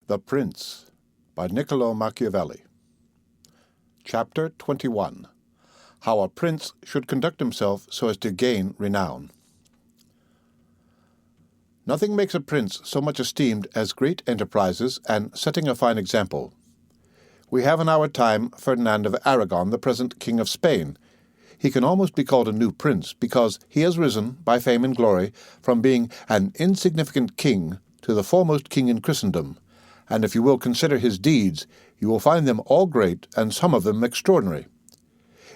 The Prince by Niccolo Machiavelli. Chapter 21. How a Prince should conduct himself so as to gain renown. Nothing makes a prince so much esteemed as great enterprises and setting a fine example. We have in our time Ferdinand of Aragon, the present King of Spain. He can almost be called a new prince, because he has risen, by fame and glory, from being an insignificant king to the foremost king in Christendom. And if you will consider his deeds, you will find them all great, and some of them extraordinary.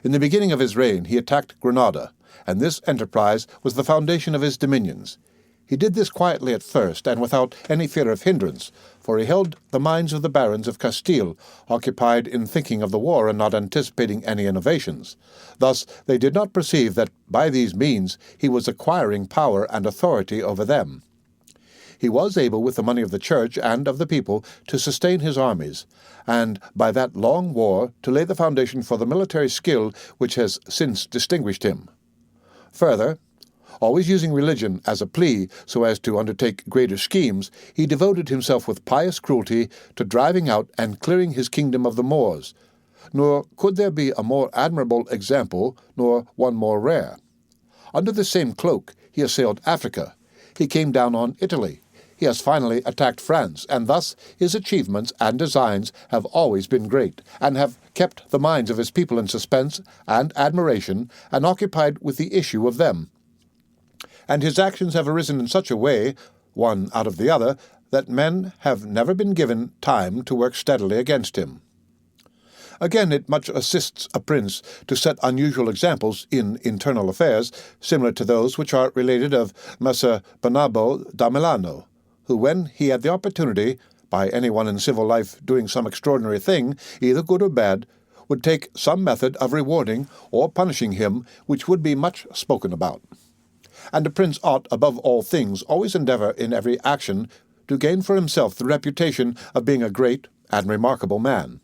In the beginning of his reign he attacked Granada, and this enterprise was the foundation of his dominions. He did this quietly at first, and without any fear of hindrance, for he held the minds of the barons of Castile occupied in thinking of the war and not anticipating any innovations. Thus they did not perceive that by these means he was acquiring power and authority over them. He was able, with the money of the church and of the people, to sustain his armies, and by that long war to lay the foundation for the military skill which has since distinguished him. Further, always using religion as a plea so as to undertake greater schemes, he devoted himself with pious cruelty to driving out and clearing his kingdom of the Moors. Nor could there be a more admirable example, nor one more rare. Under the same cloak he assailed Africa. He came down on Italy. He has finally attacked France, and thus his achievements and designs have always been great, and have kept the minds of his people in suspense and admiration, and occupied with the issue of them. And his actions have arisen in such a way, one out of the other, that men have never been given time to work steadily against him. Again, it much assists a prince to set unusual examples in internal affairs, similar to those which are related of Messer Bernabo da Milano, who, when he had the opportunity, by anyone in civil life doing some extraordinary thing, either good or bad, would take some method of rewarding or punishing him which would be much spoken about. And a prince ought, above all things, always endeavour in every action to gain for himself the reputation of being a great and remarkable man.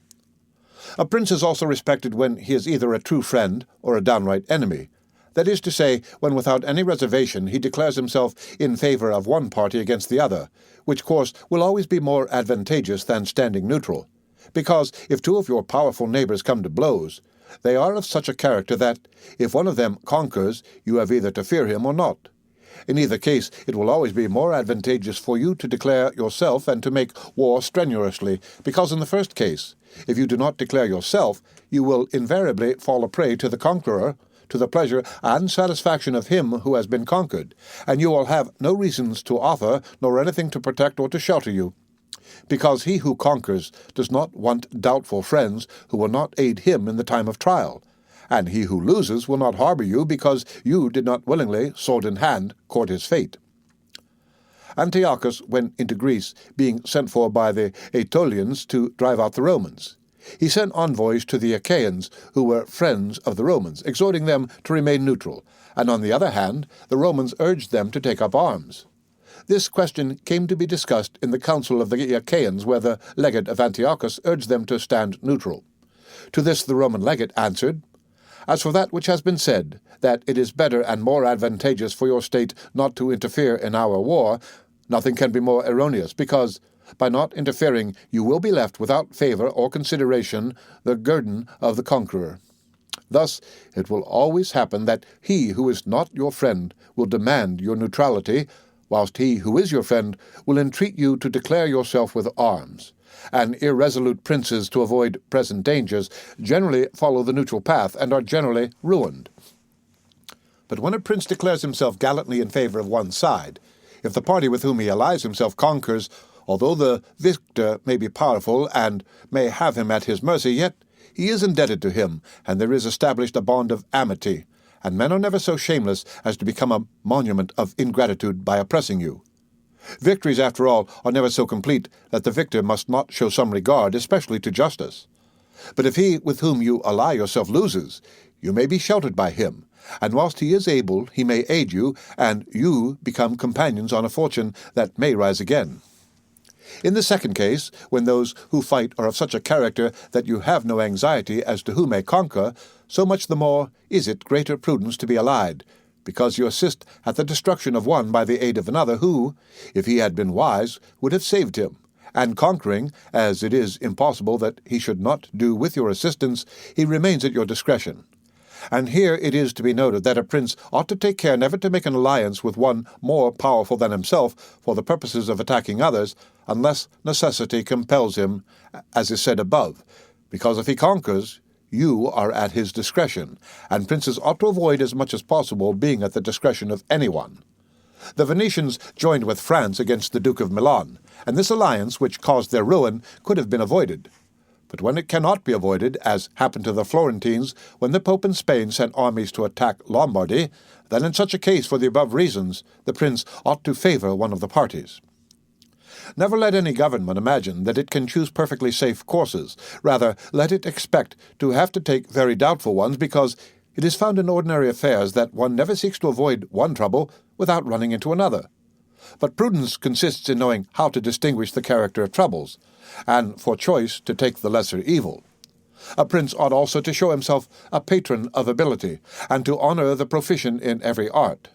A prince is also respected when he is either a true friend or a downright enemy. That is to say, when without any reservation he declares himself in favour of one party against the other, which course will always be more advantageous than standing neutral, because if two of your powerful neighbours come to blows, they are of such a character that, if one of them conquers, you have either to fear him or not. In either case, it will always be more advantageous for you to declare yourself and to make war strenuously, because in the first case, if you do not declare yourself, you will invariably fall a prey to the conqueror, to the pleasure and satisfaction of him who has been conquered, and you will have no reasons to offer, nor anything to protect or to shelter you, because he who conquers does not want doubtful friends who will not aid him in the time of trial, and he who loses will not harbour you, because you did not willingly, sword in hand, court his fate. Antiochus went into Greece, being sent for by the Aetolians to drive out the Romans. He sent envoys to the Achaeans, who were friends of the Romans, exhorting them to remain neutral, and on the other hand, the Romans urged them to take up arms. This question came to be discussed in the council of the Achaeans, where the legate of Antiochus urged them to stand neutral. To this the Roman legate answered, "As for that which has been said, that it is better and more advantageous for your state not to interfere in our war, nothing can be more erroneous, because by not interfering you will be left without favour or consideration, the guerdon of the conqueror. Thus it will always happen that he who is not your friend will demand your neutrality, whilst he who is your friend will entreat you to declare yourself with arms. And irresolute princes, to avoid present dangers, generally follow the neutral path, and are generally ruined. But when a prince declares himself gallantly in favour of one side, if the party with whom he allies himself conquers, although the victor may be powerful and may have him at his mercy, yet he is indebted to him, and there is established a bond of amity, and men are never so shameless as to become a monument of ingratitude by oppressing you. Victories, after all, are never so complete that the victor must not show some regard, especially to justice. But if he with whom you ally yourself loses, you may be sheltered by him, and whilst he is able, he may aid you, and you become companions on a fortune that may rise again. In the second case, when those who fight are of such a character that you have no anxiety as to who may conquer, so much the more is it greater prudence to be allied, because you assist at the destruction of one by the aid of another who, if he had been wise, would have saved him, and conquering, as it is impossible that he should not do with your assistance, he remains at your discretion. And here it is to be noted that a prince ought to take care never to make an alliance with one more powerful than himself for the purposes of attacking others, unless necessity compels him, as is said above, because if he conquers, you are at his discretion, and princes ought to avoid as much as possible being at the discretion of anyone. The Venetians joined with France against the Duke of Milan, and this alliance, which caused their ruin, could have been avoided. But when it cannot be avoided, as happened to the Florentines when the Pope in Spain sent armies to attack Lombardy, then in such a case, for the above reasons, the prince ought to favour one of the parties. Never let any government imagine that it can choose perfectly safe courses. Rather, let it expect to have to take very doubtful ones, because it is found in ordinary affairs that one never seeks to avoid one trouble without running into another. But prudence consists in knowing how to distinguish the character of troubles, and for choice to take the lesser evil. A prince ought also to show himself a patron of ability, and to honour the proficient in every art.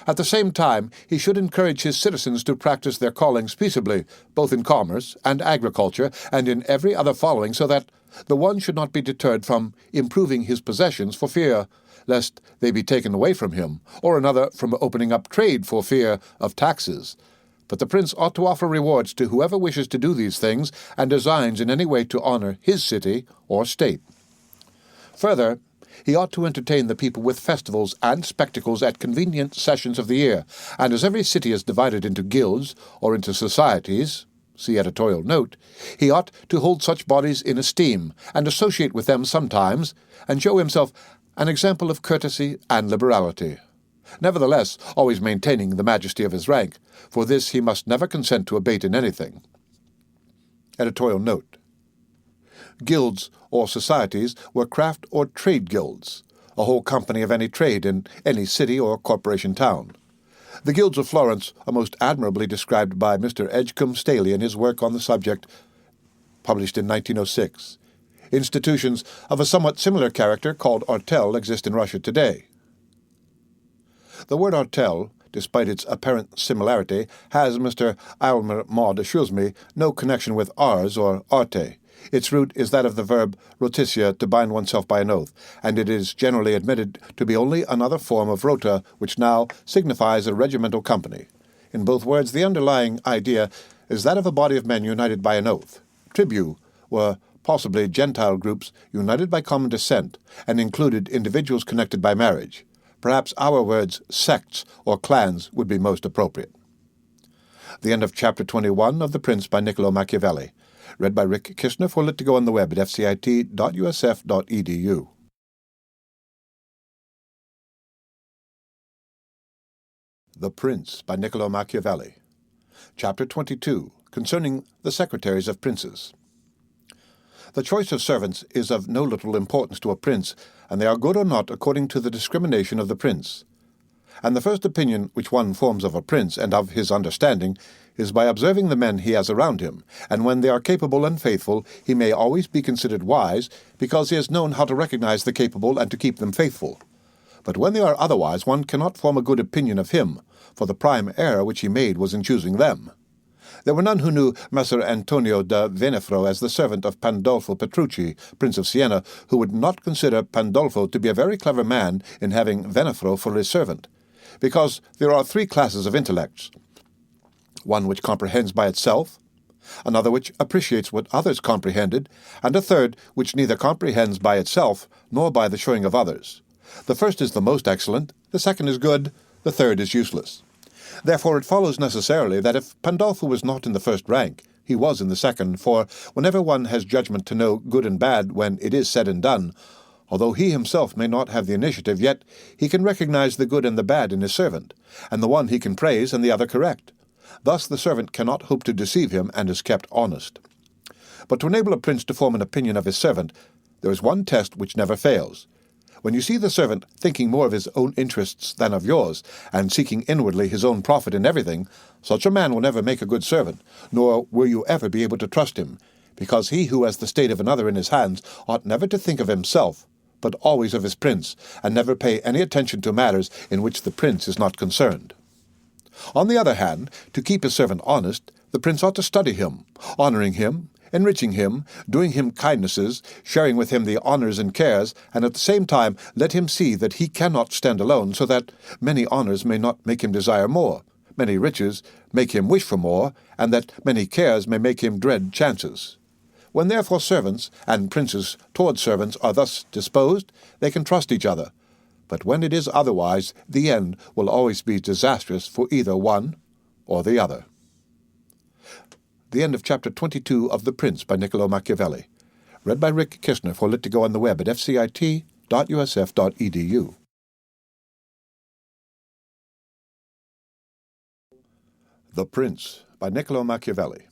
At the same time, he should encourage his citizens to practice their callings peaceably, both in commerce and agriculture, and in every other following, so that the one should not be deterred from improving his possessions for fear lest they be taken away from him, or another from opening up trade for fear of taxes. But the prince ought to offer rewards to whoever wishes to do these things, and designs in any way to honour his city or state. Further, he ought to entertain the people with festivals and spectacles at convenient sessions of the year, and as every city is divided into guilds or into societies, see Editorial Note, he ought to hold such bodies in esteem, and associate with them sometimes, and show himself an example of courtesy and liberality. Nevertheless, always maintaining the majesty of his rank. For this he must never consent to abate in anything. Editorial Note. Guilds or societies were craft or trade guilds, a whole company of any trade in any city or corporation town. The guilds of Florence are most admirably described by Mr. Edgecombe Staley in his work on the subject, published in 1906. Institutions of a somewhat similar character called artel exist in Russia today. The word artel, despite its apparent similarity, has, Mr. Aylmer Maude assures me, no connection with ars or arte. Its root is that of the verb rotitia, to bind oneself by an oath, and it is generally admitted to be only another form of rota, which now signifies a regimental company. In both words, the underlying idea is that of a body of men united by an oath. Tribu were possibly Gentile groups united by common descent, and included individuals connected by marriage. Perhaps our words sects or clans would be most appropriate. The end of Chapter 21 of The Prince by Niccolo Machiavelli. Read by Rick Kishner for Lit2Go on the web at fcit.usf.edu. The Prince by Niccolo Machiavelli. Chapter 22, concerning the Secretaries of Princes. The choice of servants is of no little importance to a prince, and they are good or not according to the discrimination of the prince. And the first opinion which one forms of a prince and of his understanding is by observing the men he has around him, and when they are capable and faithful, he may always be considered wise, because he has known how to recognize the capable and to keep them faithful. But when they are otherwise, one cannot form a good opinion of him, for the prime error which he made was in choosing them. There were none who knew Messer Antonio da Venafro as the servant of Pandolfo Petrucci, Prince of Siena, who would not consider Pandolfo to be a very clever man in having Venafro for his servant, because there are three classes of intellects: one which comprehends by itself, another which appreciates what others comprehended, and a third which neither comprehends by itself nor by the showing of others. The first is the most excellent, the second is good, the third is useless. Therefore it follows necessarily that if Pandolfo was not in the first rank, he was in the second, for whenever one has judgment to know good and bad when it is said and done, although he himself may not have the initiative, yet he can recognize the good and the bad in his servant, and the one he can praise and the other correct. Thus the servant cannot hope to deceive him, and is kept honest. But to enable a prince to form an opinion of his servant, there is one test which never fails. When you see the servant thinking more of his own interests than of yours, and seeking inwardly his own profit in everything, such a man will never make a good servant, nor will you ever be able to trust him, because he who has the state of another in his hands ought never to think of himself, but always of his prince, and never pay any attention to matters in which the prince is not concerned. On the other hand, to keep his servant honest, The prince ought to study him, honoring him, enriching him, doing him kindnesses, sharing with him the honors and cares, and at the same time let him see that he cannot stand alone, so that many honors may not make him desire more, many riches make him wish for more, and that many cares may make him dread chances. When therefore servants and princes toward servants are thus disposed, they can trust each other. But when it is otherwise, the end will always be disastrous for either one or the other. The end of Chapter 22 of The Prince by Niccolo Machiavelli. Read by Rick Kishner for Lit to Go on the web at fcit.usf.edu. The Prince by Niccolo Machiavelli.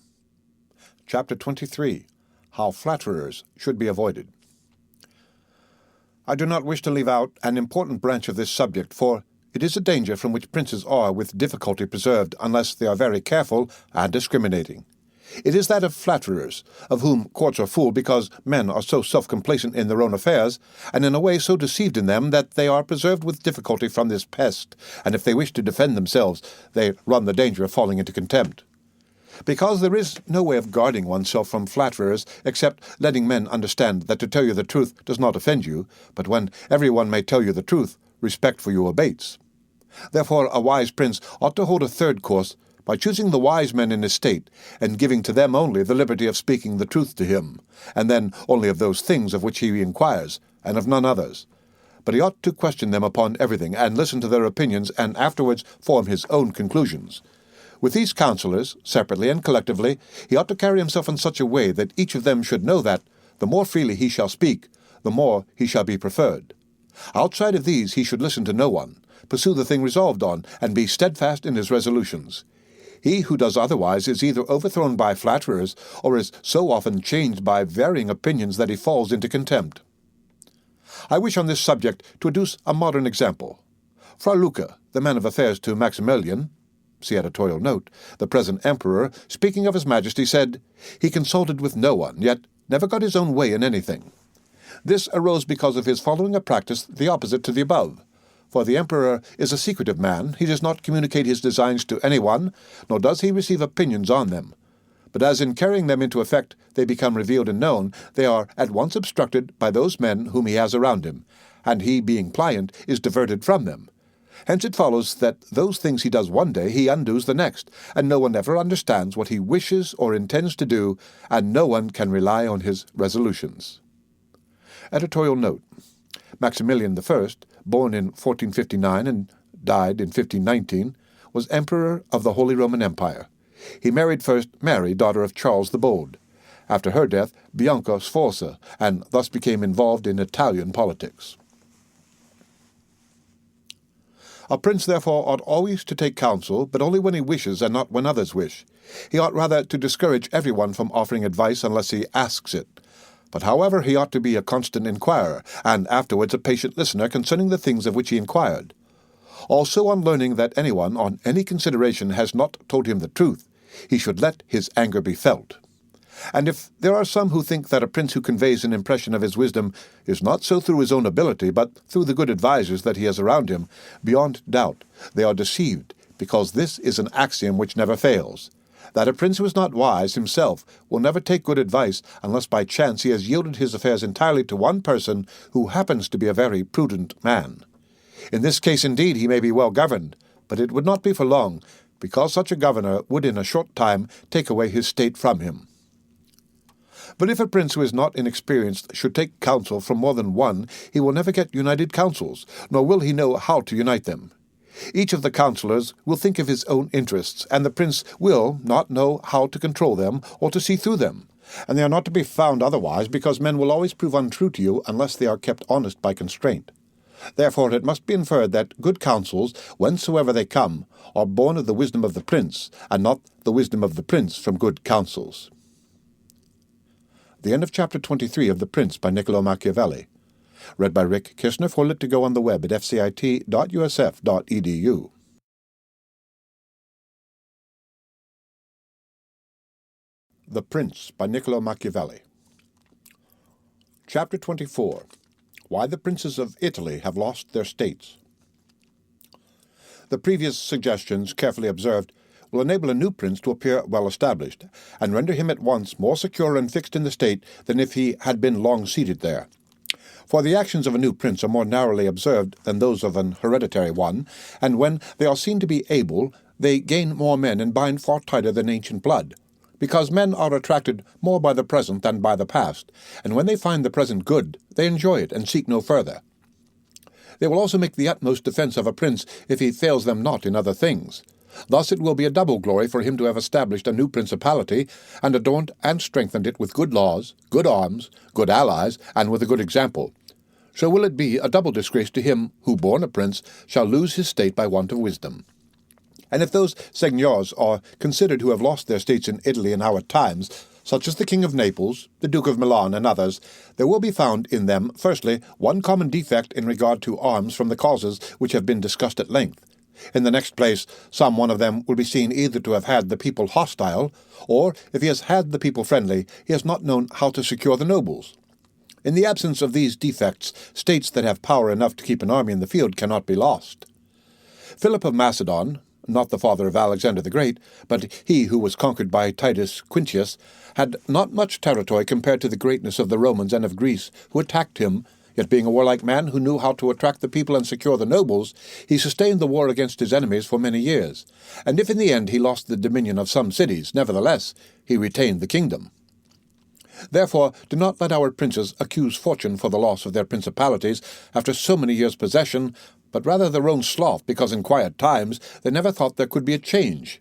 Chapter 23. How Flatterers Should be Avoided. I do not wish to leave out an important branch of this subject, for it is a danger from which princes are with difficulty preserved unless they are very careful and discriminating. It is that of flatterers, of whom courts are full because men are so self-complacent in their own affairs, and in a way so deceived in them that they are preserved with difficulty from this pest, and if they wish to defend themselves, they run the danger of falling into contempt. Because there is no way of guarding oneself from flatterers except letting men understand that to tell you the truth does not offend you, but when everyone may tell you the truth, respect for you abates. Therefore a wise prince ought to hold a third course by choosing the wise men in his state, and giving to them only the liberty of speaking the truth to him, and then only of those things of which he inquires, and of none others. But he ought to question them upon everything, and listen to their opinions, and afterwards form his own conclusions. With these counselors, separately and collectively, he ought to carry himself in such a way that each of them should know that, the more freely he shall speak, the more he shall be preferred. Outside of these he should listen to no one, pursue the thing resolved on, and be steadfast in his resolutions. He who does otherwise is either overthrown by flatterers, or is so often changed by varying opinions that he falls into contempt. I wish on this subject to adduce a modern example. Fra Luca, the man of affairs to Maximillian, see Editorial Note, the present emperor, speaking of his majesty, said, "He consulted with no one, yet never got his own way in anything." This arose because of his following a practice the opposite to the above. For the emperor is a secretive man, he does not communicate his designs to anyone, nor does he receive opinions on them. But as in carrying them into effect they become revealed and known, they are at once obstructed by those men whom he has around him, and he, being pliant, is diverted from them. Hence it follows that those things he does one day he undoes the next, and no one ever understands what he wishes or intends to do, and no one can rely on his resolutions. Editorial Note. Maximilian I, born in 1459 and died in 1519, was Emperor of the Holy Roman Empire. He married first Mary, daughter of Charles the Bold. After her death, Bianca Sforza, and thus became involved in Italian politics. A prince, therefore, ought always to take counsel, but only when he wishes and not when others wish. He ought rather to discourage everyone from offering advice unless he asks it. But however, he ought to be a constant inquirer, and afterwards a patient listener concerning the things of which he inquired. Also, on learning that anyone, on any consideration, has not told him the truth, he should let his anger be felt. And if there are some who think that a prince who conveys an impression of his wisdom is not so through his own ability, but through the good advisers that he has around him, beyond doubt they are deceived, because this is an axiom which never fails, that a prince who is not wise himself will never take good advice unless by chance he has yielded his affairs entirely to one person who happens to be a very prudent man. In this case, indeed, he may be well governed, but it would not be for long, because such a governor would in a short time take away his state from him. But if a prince who is not inexperienced should take counsel from more than one, he will never get united counsels, nor will he know how to unite them. Each of the counselors will think of his own interests, and the prince will not know how to control them or to see through them. And they are not to be found otherwise, because men will always prove untrue to you unless they are kept honest by constraint. Therefore it must be inferred that good counsels, whensoever they come, are born of the wisdom of the prince, and not the wisdom of the prince from good counsels. The end of Chapter 23 of The Prince by Niccolo Machiavelli. Read by Rick Kishner for Lit to Go on the web at fcit.usf.edu. The Prince by Niccolo Machiavelli. Chapter 24. Why the Princes of Italy have lost their states. The previous suggestions, carefully observed, will enable a new prince to appear well established, and render him at once more secure and fixed in the state than if he had been long seated there. For the actions of a new prince are more narrowly observed than those of an hereditary one, and when they are seen to be able, they gain more men and bind far tighter than ancient blood, because men are attracted more by the present than by the past, and when they find the present good, they enjoy it and seek no further. They will also make the utmost defence of a prince if he fails them not in other things. Thus it will be a double glory for him to have established a new principality, and adorned and strengthened it with good laws, good arms, good allies, and with a good example. So will it be a double disgrace to him who, born a prince, shall lose his state by want of wisdom. And if those seigneurs are considered who have lost their states in Italy in our times, such as the King of Naples, the Duke of Milan, and others, there will be found in them, firstly, one common defect in regard to arms from the causes which have been discussed at length. In the next place, some one of them will be seen either to have had the people hostile, or, if he has had the people friendly, he has not known how to secure the nobles. In the absence of these defects, states that have power enough to keep an army in the field cannot be lost. Philip of Macedon, not the father of Alexander the Great, but he who was conquered by Titus Quintius, had not much territory compared to the greatness of the Romans and of Greece, who attacked him, yet being a warlike man who knew how to attract the people and secure the nobles, he sustained the war against his enemies for many years, and if in the end he lost the dominion of some cities, nevertheless he retained the kingdom. Therefore, do not let our princes accuse fortune for the loss of their principalities after so many years' possession, but rather their own sloth, because in quiet times they never thought there could be a change.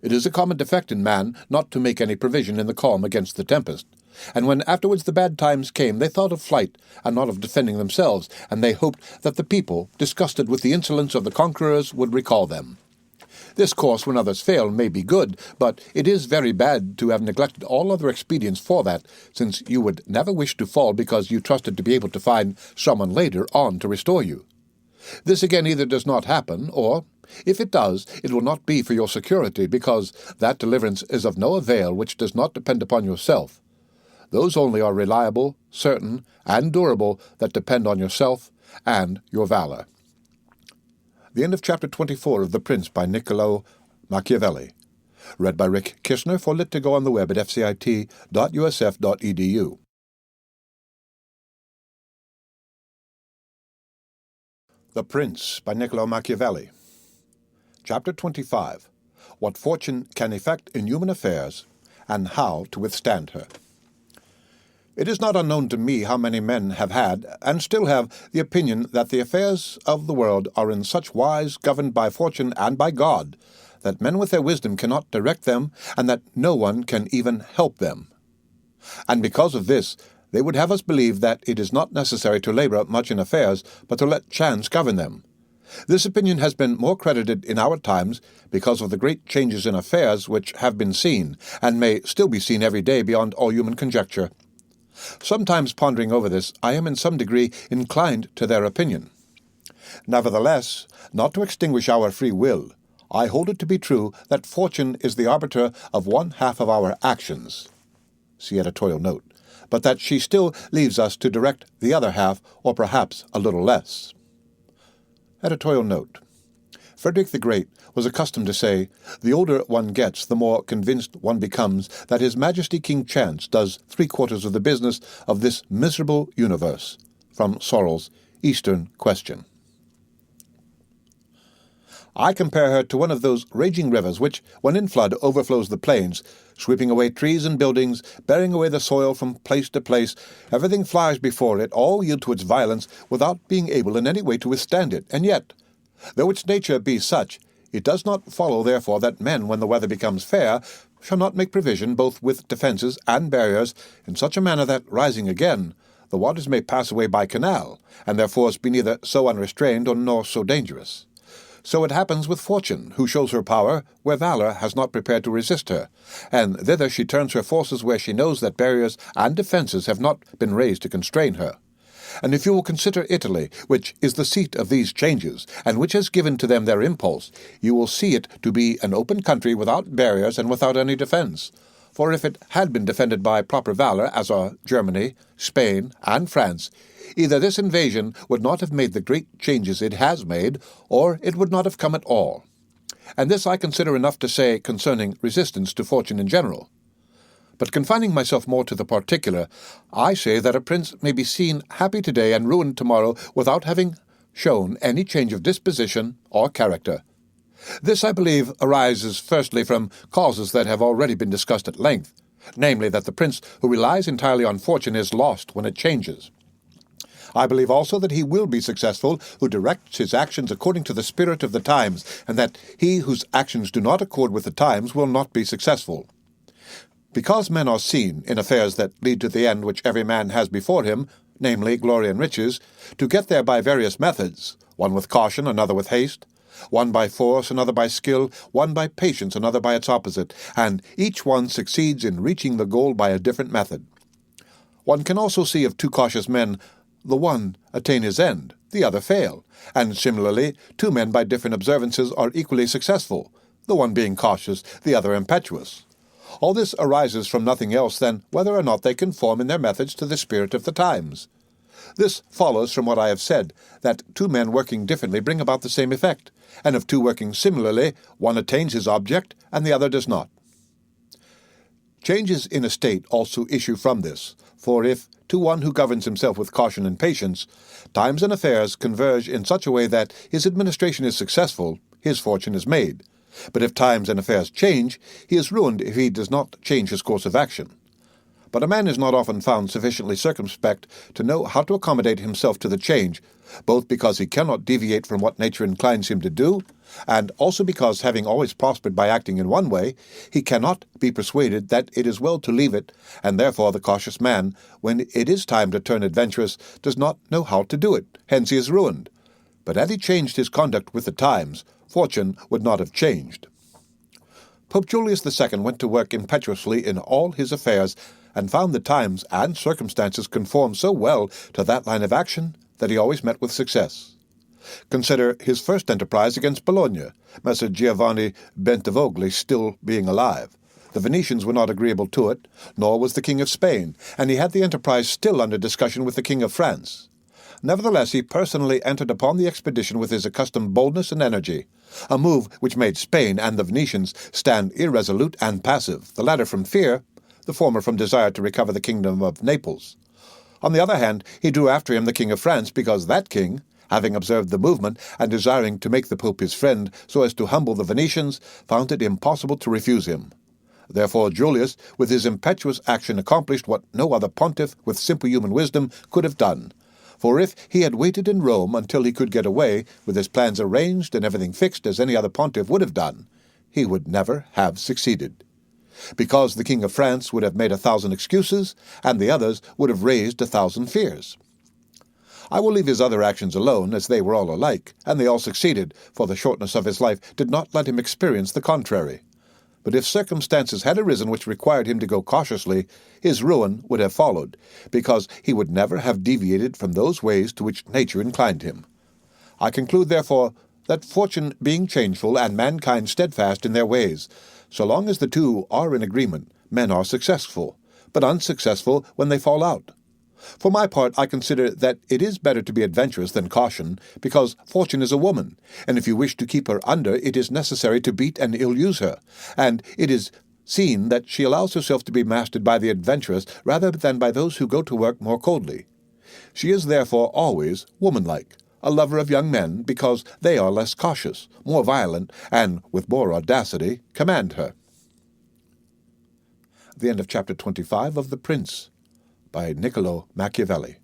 It is a common defect in man not to make any provision in the calm against the tempest, and when afterwards the bad times came they thought of flight and not of defending themselves, and they hoped that the people, disgusted with the insolence of the conquerors, would recall them. This course, when others fail, may be good, but it is very bad to have neglected all other expedients for that, since you would never wish to fall because you trusted to be able to find someone later on to restore you. This again either does not happen, or, if it does, it will not be for your security, because that deliverance is of no avail which does not depend upon yourself. Those only are reliable, certain, and durable that depend on yourself and your valor. The end of Chapter 24 of The Prince by Niccolo Machiavelli. Read by Rick Kishner for Lit2Go on the web at fcit.usf.edu. The Prince by Niccolo Machiavelli. Chapter 25. What Fortune Can Effect in Human Affairs, and How to Withstand Her. It is not unknown to me how many men have had, and still have, the opinion that the affairs of the world are in such wise governed by fortune and by God, that men with their wisdom cannot direct them, and that no one can even help them. And because of this, they would have us believe that it is not necessary to labor much in affairs, but to let chance govern them. This opinion has been more credited in our times because of the great changes in affairs which have been seen, and may still be seen every day beyond all human conjecture. Sometimes pondering over this, I am in some degree inclined to their opinion. Nevertheless, not to extinguish our free will, I hold it to be true that fortune is the arbiter of one half of our actions. See Editorial Note. But that she still leaves us to direct the other half, or perhaps a little less. Editorial Note. Frederick the Great was accustomed to say, "The older one gets, the more convinced one becomes that His Majesty King Chance does 3/4 of the business of this miserable universe." From Sorrell's Eastern Question. I compare her to one of those raging rivers which, when in flood, overflows the plains, sweeping away trees and buildings, bearing away the soil from place to place. Everything flies before it, all yield to its violence, without being able in any way to withstand it. And yet, though its nature be such, it does not follow, therefore, that men, when the weather becomes fair, shall not make provision, both with defences and barriers, in such a manner that, rising again, the waters may pass away by canal, and their force be neither so unrestrained nor so dangerous. So it happens with fortune, who shows her power where valour has not prepared to resist her, and thither she turns her forces where she knows that barriers and defences have not been raised to constrain her. And if you will consider Italy, which is the seat of these changes, and which has given to them their impulse, you will see it to be an open country without barriers and without any defence. For if it had been defended by proper valour, as are Germany, Spain, and France, either this invasion would not have made the great changes it has made, or it would not have come at all. and this I consider enough to say concerning resistance to fortune in general. But confining myself more to the particular, I say that a prince may be seen happy today and ruined tomorrow without having shown any change of disposition or character. This, I believe, arises firstly from causes that have already been discussed at length, namely that the prince who relies entirely on fortune is lost when it changes. I believe also that he will be successful who directs his actions according to the spirit of the times, and that he whose actions do not accord with the times will not be successful. Because men are seen, in affairs that lead to the end which every man has before him, namely glory and riches, to get there by various methods, one with caution, another with haste, one by force, another by skill, one by patience, another by its opposite, and each one succeeds in reaching the goal by a different method. One can also see of two cautious men, the one attain his end, the other fail, and similarly, two men by different observances are equally successful, the one being cautious, the other impetuous. All this arises from nothing else than whether or not they conform in their methods to the spirit of the times. This follows from what I have said, that two men working differently bring about the same effect, and of two working similarly, one attains his object, and the other does not. Changes in a state also issue from this, for if, to one who governs himself with caution and patience, times and affairs converge in such a way that his administration is successful, his fortune is made. But if times and affairs change, he is ruined if he does not change his course of action. But a man is not often found sufficiently circumspect to know how to accommodate himself to the change, both because he cannot deviate from what nature inclines him to do, and also because, having always prospered by acting in one way, he cannot be persuaded that it is well to leave it, and therefore the cautious man, when it is time to turn adventurous, does not know how to do it, hence he is ruined. But had he changed his conduct with the times, fortune would not have changed. Pope Julius II went to work impetuously in all his affairs, and found the times and circumstances conform so well to that line of action that he always met with success. Consider his first enterprise against Bologna, Messer Giovanni Bentivogli still being alive. The Venetians were not agreeable to it, nor was the King of Spain, and he had the enterprise still under discussion with the King of France. Nevertheless, he personally entered upon the expedition with his accustomed boldness and energy, a move which made Spain and the Venetians stand irresolute and passive, the latter from fear, the former from desire to recover the kingdom of Naples. On the other hand, he drew after him the King of France, because that king, having observed the movement and desiring to make the Pope his friend so as to humble the Venetians, found it impossible to refuse him. Therefore Julius, with his impetuous action, accomplished what no other pontiff with simple human wisdom could have done. For if he had waited in Rome until he could get away, with his plans arranged and everything fixed as any other pontiff would have done, he would never have succeeded. Because the King of France would have made 1,000 excuses, and the others would have raised 1,000 fears. I will leave his other actions alone, as they were all alike, and they all succeeded, for the shortness of his life did not let him experience the contrary. But if circumstances had arisen which required him to go cautiously, his ruin would have followed, because he would never have deviated from those ways to which nature inclined him. I conclude, therefore, that fortune being changeful and mankind steadfast in their ways, so long as the two are in agreement, men are successful, but unsuccessful when they fall out. For my part, I consider that it is better to be adventurous than caution, because fortune is a woman, and if you wish to keep her under, it is necessary to beat and ill-use her, and it is seen that she allows herself to be mastered by the adventurous rather than by those who go to work more coldly. She is therefore always womanlike, a lover of young men, because they are less cautious, more violent, and, with more audacity, command her. The end of Chapter 25 of The Prince, by Niccolo Machiavelli.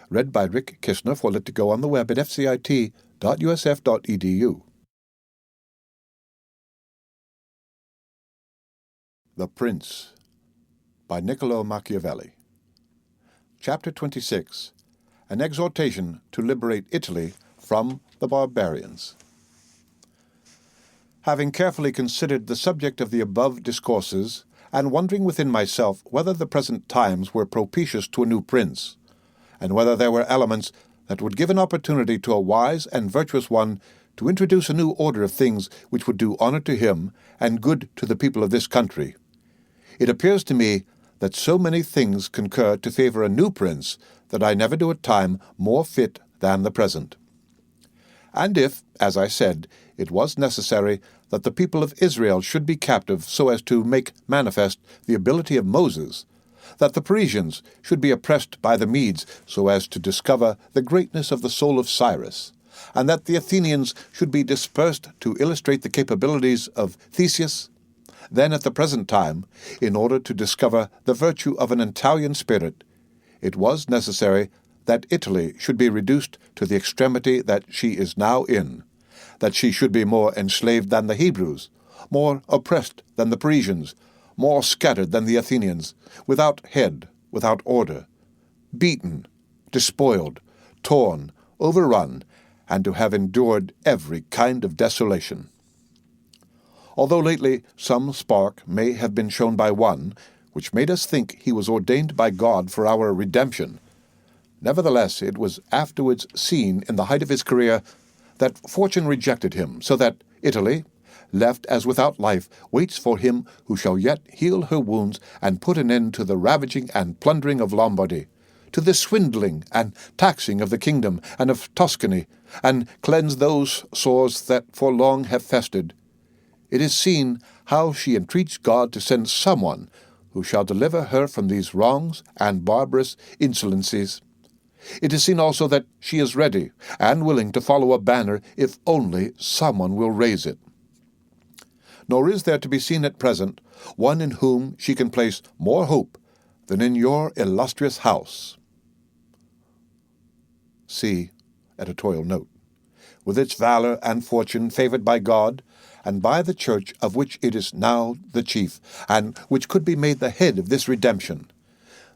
Read by Rick Kishner for Let to Go on the web at fcit.usf.edu. The Prince, by Niccolo Machiavelli. Chapter 26. An exhortation to liberate Italy from the barbarians. Having carefully considered the subject of the above discourses, and wondering within myself whether the present times were propitious to a new prince, and whether there were elements that would give an opportunity to a wise and virtuous one to introduce a new order of things which would do honor to him and good to the people of this country, it appears to me that so many things concur to favor a new prince that I never knew a time more fit than the present. And if, as I said, it was necessary that the people of Israel should be captive so as to make manifest the ability of Moses, that the Parisians should be oppressed by the Medes so as to discover the greatness of the soul of Cyrus, and that the Athenians should be dispersed to illustrate the capabilities of Theseus, then at the present time, in order to discover the virtue of an Italian spirit, it was necessary that Italy should be reduced to the extremity that she is now in, that she should be more enslaved than the Hebrews, more oppressed than the Parisians, more scattered than the Athenians, without head, without order, beaten, despoiled, torn, overrun, and to have endured every kind of desolation. Although lately some spark may have been shown by one, which made us think he was ordained by God for our redemption, nevertheless it was afterwards seen in the height of his career that fortune rejected him, so that Italy, left as without life, waits for him who shall yet heal her wounds and put an end to the ravaging and plundering of Lombardy, to the swindling and taxing of the kingdom and of Tuscany, and cleanse those sores that for long have festered. It is seen how she entreats God to send someone who shall deliver her from these wrongs and barbarous insolencies. It is seen also that she is ready and willing to follow a banner if only someone will raise it. Nor is there to be seen at present one in whom she can place more hope than in your illustrious house. See Editorial Note. With its valor and fortune favored by God, and by the Church of which it is now the chief, and which could be made the head of this redemption.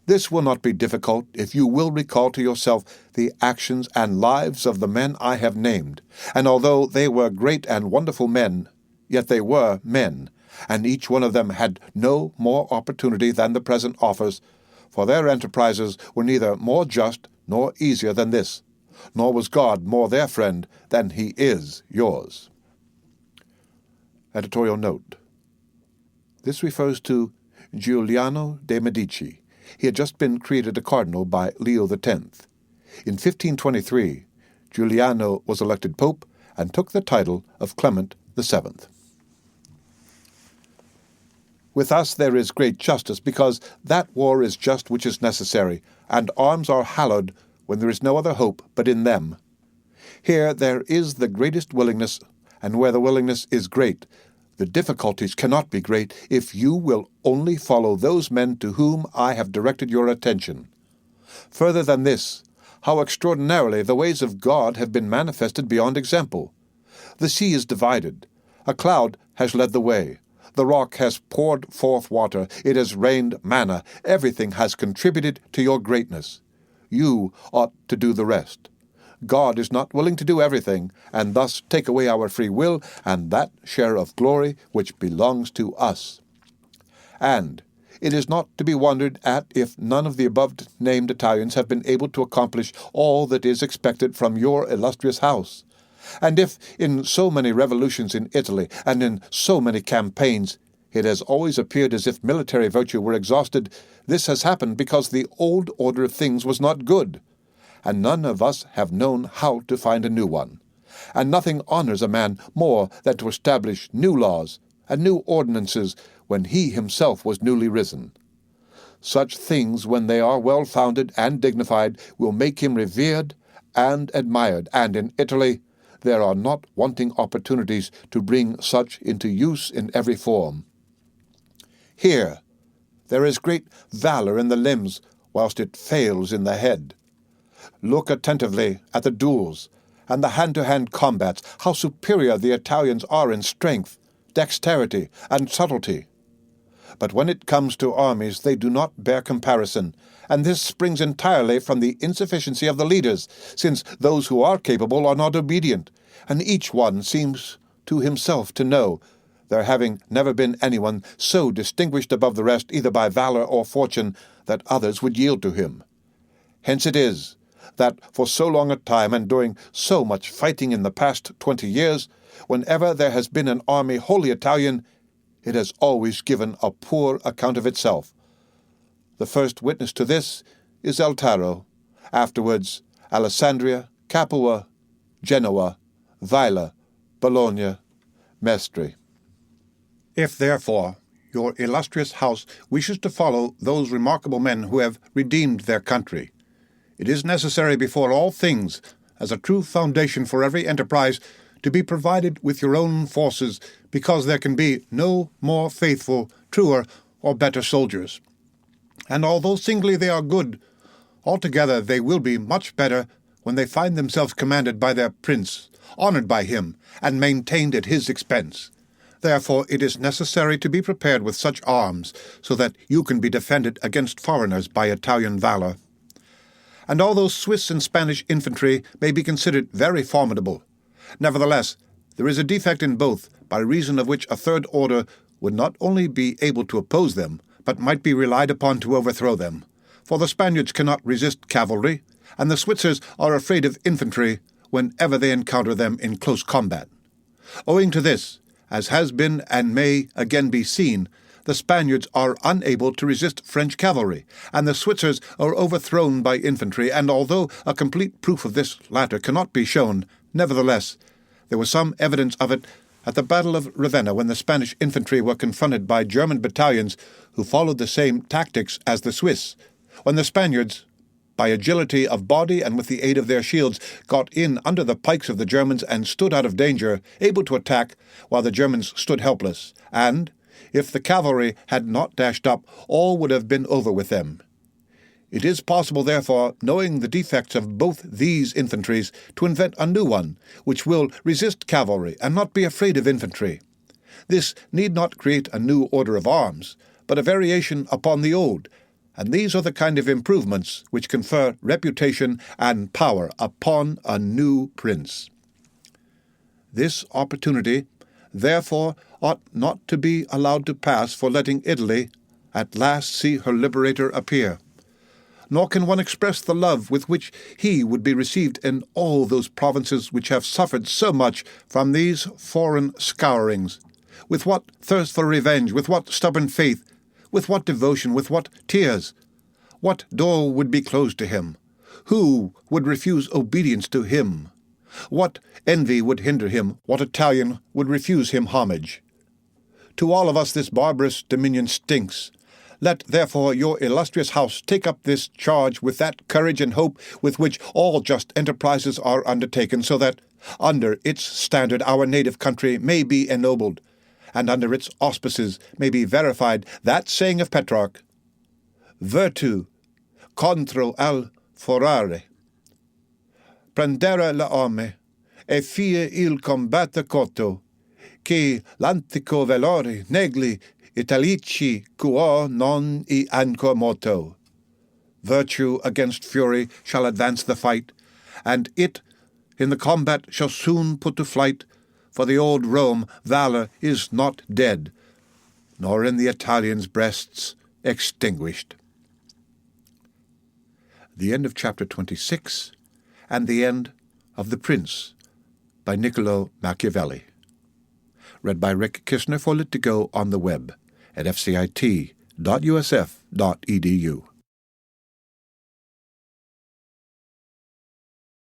This will not be difficult if you will recall to yourself the actions and lives of the men I have named, and although they were great and wonderful men, yet they were men, and each one of them had no more opportunity than the present offers, for their enterprises were neither more just nor easier than this, nor was God more their friend than he is yours. Editorial Note. This refers to Giuliano de' Medici. He had just been created a cardinal by Leo X. In 1523, Giuliano was elected pope and took the title of Clement VII. With us there is great justice, because that war is just which is necessary, and arms are hallowed when there is no other hope but in them. Here there is the greatest willingness, and where the willingness is great, the difficulties cannot be great if you will only follow those men to whom I have directed your attention. Further than this, how extraordinarily the ways of God have been manifested beyond example. The sea is divided. A cloud has led the way. The rock has poured forth water. It has rained manna. Everything has contributed to your greatness. You ought to do the rest. God is not willing to do everything, and thus take away our free will and that share of glory which belongs to us. And it is not to be wondered at if none of the above-named Italians have been able to accomplish all that is expected from your illustrious house. And if in so many revolutions in Italy and in so many campaigns it has always appeared as if military virtue were exhausted, this has happened because the old order of things was not good, and none of us have known how to find a new one. And nothing honors a man more than to establish new laws and new ordinances when he himself was newly risen. Such things, when they are well-founded and dignified, will make him revered and admired, and in Italy there are not wanting opportunities to bring such into use in every form. Here there is great valor in the limbs, whilst it fails in the head. Look attentively at the duels and the hand-to-hand combats, how superior the Italians are in strength, dexterity, and subtlety. But when it comes to armies, they do not bear comparison, and this springs entirely from the insufficiency of the leaders, since those who are capable are not obedient, and each one seems to himself to know, there having never been anyone so distinguished above the rest either by valor or fortune that others would yield to him. Hence it is that for so long a time, and during so much fighting in the past 20 years, whenever there has been an army wholly Italian, it has always given a poor account of itself. The first witness to this is El Taro, afterwards Alessandria, Capua, Genoa, Vaila, Bologna, Mestre. If, therefore, your illustrious house wishes to follow those remarkable men who have redeemed their country, it is necessary before all things, as a true foundation for every enterprise, to be provided with your own forces, because there can be no more faithful, truer, or better soldiers. And although singly they are good, altogether they will be much better when they find themselves commanded by their prince, honoured by him, and maintained at his expense. Therefore it is necessary to be prepared with such arms, so that you can be defended against foreigners by Italian valour. And although Swiss and Spanish infantry may be considered very formidable, nevertheless there is a defect in both, by reason of which a third order would not only be able to oppose them, but might be relied upon to overthrow them. For the Spaniards cannot resist cavalry, and the Switzers are afraid of infantry whenever they encounter them in close combat. Owing to this, as has been and may again be seen, the Spaniards are unable to resist French cavalry, and the Switzers are overthrown by infantry, and although a complete proof of this latter cannot be shown, nevertheless, there was some evidence of it at the Battle of Ravenna, when the Spanish infantry were confronted by German battalions who followed the same tactics as the Swiss, when the Spaniards, by agility of body and with the aid of their shields, got in under the pikes of the Germans and stood out of danger, able to attack, while the Germans stood helpless, and, if the cavalry had not dashed up, all would have been over with them. It is possible, therefore, knowing the defects of both these infantries, to invent a new one, which will resist cavalry and not be afraid of infantry. This need not create a new order of arms, but a variation upon the old, and these are the kind of improvements which confer reputation and power upon a new prince. This opportunity, therefore, ought not to be allowed to pass for letting Italy at last see her liberator appear. Nor can one express the love with which he would be received in all those provinces which have suffered so much from these foreign scourings. With what thirst for revenge, with what stubborn faith, with what devotion, with what tears. What door would be closed to him? Who would refuse obedience to him? What envy would hinder him? What Italian would refuse him homage? To all of us this barbarous dominion stinks. Let, therefore, your illustrious house take up this charge with that courage and hope with which all just enterprises are undertaken, so that, under its standard, our native country may be ennobled, and under its auspices may be verified that saying of Petrarch, Virtu contro al forare. Prendere l'uomo, e fie il combatte cotto, che l'antico valore negli Italici quo non I ancor moto. Virtue against fury shall advance the fight, and it in the combat shall soon put to flight, for the old Rome valor is not dead, nor in the Italians' breasts extinguished. The end of chapter 26, and the end of The Prince, by Niccolo Machiavelli. Read by Rick Kishner for Lit2Go on the web at fcit.usf.edu.